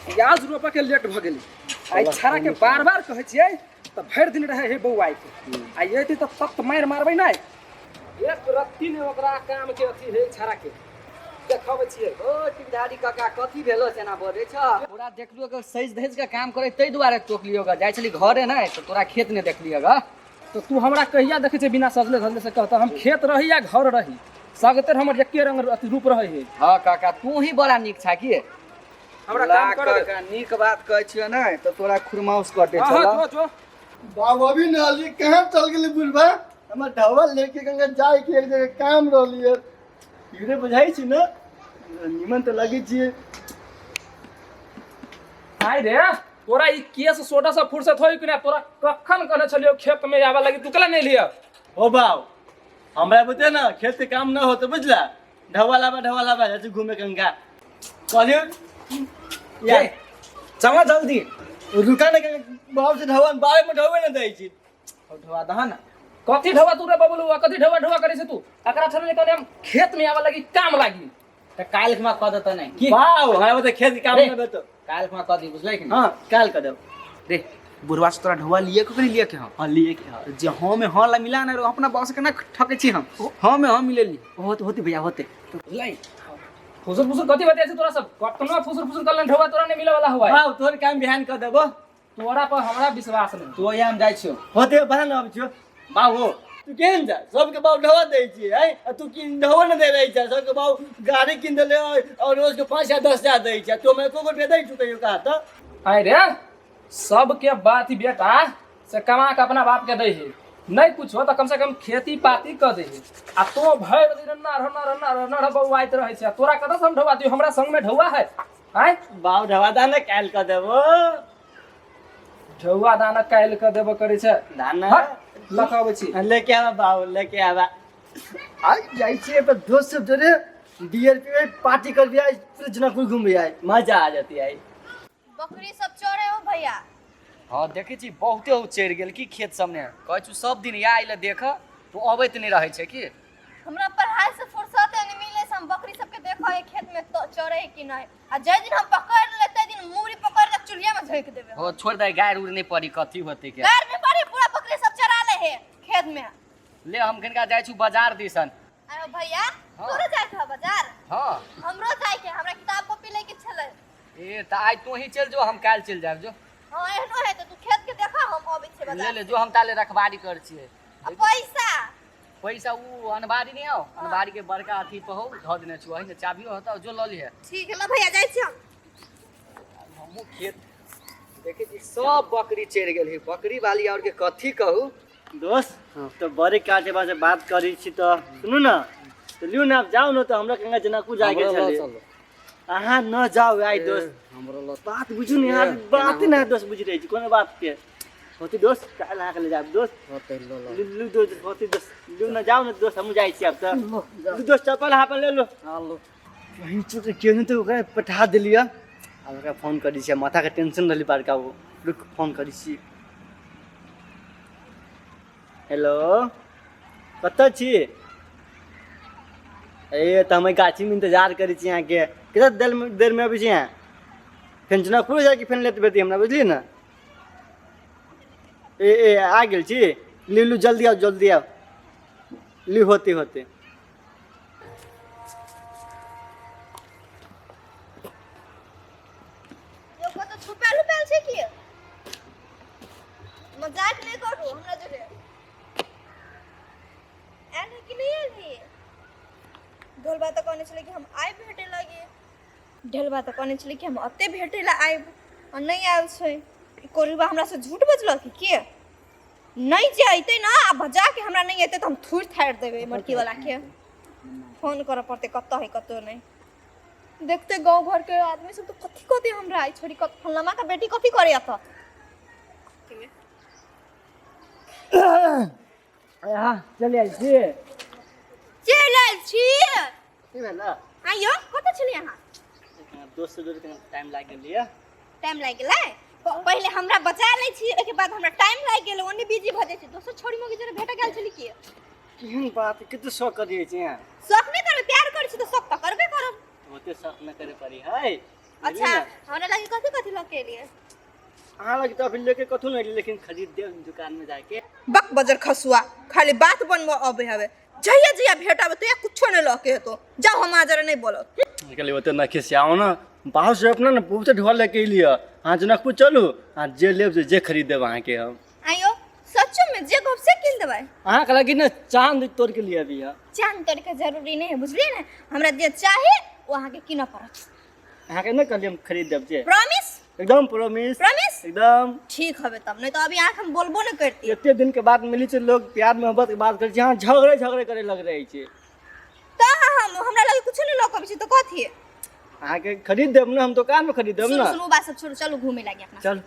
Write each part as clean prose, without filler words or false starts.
प्याज रोपा के लेट भ गेली आई छारा के बार बार कहै छियै त भरि दिन रहे हे बौआई के आ येती त तख्त मार मारबै नै एक रत्ती ने ओकरा काम के अथी हे छारा के देखबै छियै। ओ टिकधारी काका कथी भेलो सेना बोले छ पूरा देखलियो के सज धज के काम करे तै दुआरे टोकलियो ग जाय छली घरे नै त तोरा खेत ने देखलियो ग। तो तू हमरा कहिया देखै छै बिना सजले धजले से कहता हम खेत रही या घर रही सगतर हमर एके रंग अथी रूप रहे हे। हां काका तू ही बड़ा नीक छा की हमरा काम कर काका नीक बात कहै छियो नै त तोरा खुरमाउस कटे हां छला। जो जो बाबा भी नाली कहाँ चल गेली बुढ़बा हमर ढवल लेके गंगा जाए के एक जगह काम रहली है इरे बुझाई छी ना निमन तो लगी छी। आइ रे तोरा ई केस सोडा से फुर्सत होई कि ना तोरा कखन कहने छलियो खेत में आवा लगी तू कला नहीं लिया। ओ बाव हमरा बते ना खेत के काम ना होते बुझला ढवल आवा जाते घूमे गंगा कहलियो ये चला जल्दी रुका ना बाव से ढवन बावे में ढवे ना दै छी ढवा दहन कथी ढवा तू रे बबलू कथी ढवा ढवा करे से तू एकरा छले कहले हम खेत में आवा लगी काम लागी त काल खमा क देत नै की बाव हमरा बते खेत के काम ना बेतो काल खमा क दी बुझलै कि हां काल क दो रे बुढ़वा से तोरा ढवा लिए ककरी लिए के हम हां लिए के हां जे हां में हां ला मिला ना अपना बॉस के ना ठके छी हम हां में हां मिलेली होते भैया होते तो बुझलाई फुसुर फुसुर कथी बते से तोरा सब कतना फुसुर फुसुर करलन ढवा तोरा नहीं मिले वाला हुआ बाव तोर काम बिहान क देबो तोरा पर हमरा विश्वास नहीं तो याम जाय छियो होते बना ना अब छियो बाव हो तू केन जा सबके बाव ढवा दै छी है तू किन ढवा न दे रही छ सबके बाव गाड़ी किन देले और रोज के 5 या 10 हजार दै छ तो मैं को दे दै छु कहियो का त आइ रे सबके बात ही बेटा से कमा के अपना बाप के दे है नहीं कुछ हो तो कम से कम खेती पाती कर दे है आ तो भर दिन ना बउआइत रहे छै तोरा कतऽ से हम ढौआ दियो हमरा संग में ढौआ है आइ बाव ढवा दाना काल क देबो ढौआ दाना काल के देबो करे छै दाना लखाबै छी लेके आवा बाव लेके आवा आई जाई छी पर दोस्त सब जरे डीएलपी में पार्टी कर दिया फिर जनकपुर घूम आए मजा आ जाती है। बकरी सब चोरे हो भैया हां देखै छी बहुते हो चढ़ गेल की खेत सामने कहै छु सब दिन या आइले देख तू अबैत नहीं रहै छै की हमरा पढ़ाई से फुर्सत नहीं मिले से हम बकरी सबके देखो है खेत में तो चोरे है कि नहीं आ जै दिन हम पकड़ लेते दिन मूरी पकड़ के चुलिया में झोंक देबे हो छोड़ दे गाय उड़ नहीं पड़ी कथी होते के घर में पड़ी पूरा बकरी सब चरा ले है खेत में ले हम कनका जाय छु बाजार दिसन। अरे भैया हाँ। तोरे जाय था बाजार हां हमरो जाय के हमरा किताब कॉपी लेके छले ए त आज तू ही चल जो हम काल चल जाब जो हां एहनो है तो तू खेत के देखा हम आबै छे ले बाजार ले जो हम ताले रखवारी कर छिए आ पैसा पैसा उ अनबारी नहीं आओ अनबारी के बड़का अथी पहो ध देने छु है चाबियो होता जो ल लिहे ठीक है ला भैया जाय छी हम हमहु खेत देखे छी सब बकरी चढ़ गेल है बकरी वाली और के कथी कहू दोस्त तो बड़े काटे बात से बात करी छी तो सुनू ना तो लियो ना आप जाओ ना तो हमरा कंगा जनकपुर जाए के छले अहाँ न जाओ आई दोस्त हमरो बात बुझू नहीं यार बात ना दोस्त बुझ रही छी कोनो बात के होती दोस्त काल आके ले जाब दोस्त होते लू दोस्त होती दोस्त लियो ना जाओ ना दोस्त हम जाई छी अब तो लू दोस्त चप्पल हापन ले लो हालो वहीं चुके केहू तो ओकरा पठा देलिया अब ओकरा फोन करी छी माथा के टेंशन रहली पार का वो रुक फोन करी छी। हेलो कतऽ छी ए त हम गाछी में इंतजार करी छी यहाँ के कितना देर में अभी छी यहाँ फेन जनकपुर जाके फेन लेते बेटी हमरा बुझली ना ए आ गेल छी लिलू जल्दी आओ ली होते होते यो तो छुपल छे की मजाक नहीं करू हमरा जोरे एने कि नहीं एली ढोलबा तो कहने छले कि हम आइ भेटे लगे ढोलबा तो कहने छले कि हम अते भेटे ला आइब और नहीं आयल छै कोरीबा हमरा से झूठ बजल के नहीं जे अइते ना आ बजा के हमरा नहीं अइते तो हम थूर थाड़ देबे मड़की वाला के फोन कर पड़ते कत्तो है कत्तो नहीं देखते गांव घर के आदमी सब तो कथी कथी हमरा आई छोरी कत फलनमा का बेटी कथी करे आता हां चल आई छी चल आइल छी की भेला आइयो कत छली यहां दोस्त जोड़ के टाइम लाग गेलिए टाइम लाग गेलै पहले हमरा बचा लै छी ओके बाद हमरा टाइम लाग गेल ओने बिजी भ जाय छै दोसर छोड़ी मोगी जरे भेट गेल छली की केहन बात कितु शौक करिए छी यहाँ शौक नहीं करबे प्यार करै छी तो शौक त करबे करब होते शौक न करे पड़ी है अच्छा हमरा लगे कथी कथी लगे लिए अहाँ लगे तो अभी लेके कथू नहीं लेकिन खरीद दे दुकान में जाके। बक बजर खसुआ खाली बात बनबो अबे हवे जइया जइया भेटाबे तो या कुछो नहीं लके तो जाओ हम आजरे नहीं बोलो निकले होते ना खिसियाओ ना बाहर से अपना ना बहुत ढोल लेके लिया। हाँ जनकपुर चलू हाँ जे लेब जे खरीद देब अहाँ के हम। आयो सच्चो में जे गप से किन देबै अहाँ के लगी ना चांद तोड़ के लिए अभी चांद तोड़ के जरूरी नहीं है बुझलिए ना हमरा जे चाहे वो अहाँ के किन पड़त अहाँ के ना कहलिए हम खरीद देब जे प्रॉमिस एकदम प्रॉमिस प्रॉमिस एकदम ठीक हवे तब नहीं तो अभी आँख हम बोलबो न करती इतने दिन के बाद मिली से लोग प्यार मोहब्बत के बात करे छे। हाँ झगड़े करे लग रहे छे तो हम हमरा लगे कुछ नहीं लकबे छै तो कथी है अहाँ के खरीद देब ना हम दुकान में खरीद देब ना। सुनो बात सब छोड़ो चलो घूमे लागी अपना चल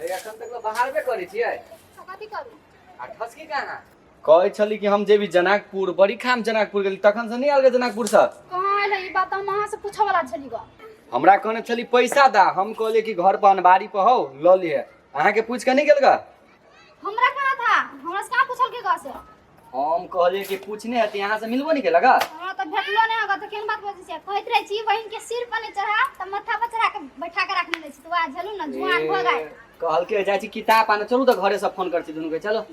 एखन तक तो बाहर में करे छियै कथी करू आ ठसकी कहाँ कहै छली कि हम जेबी जनकपुर बड़ी खाम जनकपुर गेली तखन से नहीं आल गे जनकपुर से कहाँ आयल है? ई बात हम अहाँ से पूछे वाला छली ग हमरा कहने छली पैसा दा हम कहले कि घर पर अनबारी पर हो ल लिए अहाँ के पूछ के नहीं गेल गा हमरा कहाँ था हमरा से कहाँ पूछल के ग से हम कहले कि पूछने हती यहाँ से मिलबो नहीं केलगा हमरा तो भेटलो नहीं होगा तो केन बात बजे से कहत रहे छी बहिन के सिर पर नहीं चढ़ा त माथा पर चढ़ा के बैठा के रखने ले छी तो आ झलू ना जुआन हो गए कहल के जाय छी किताब आने चलू तो घरे से फोन कर छी दुनू के चलो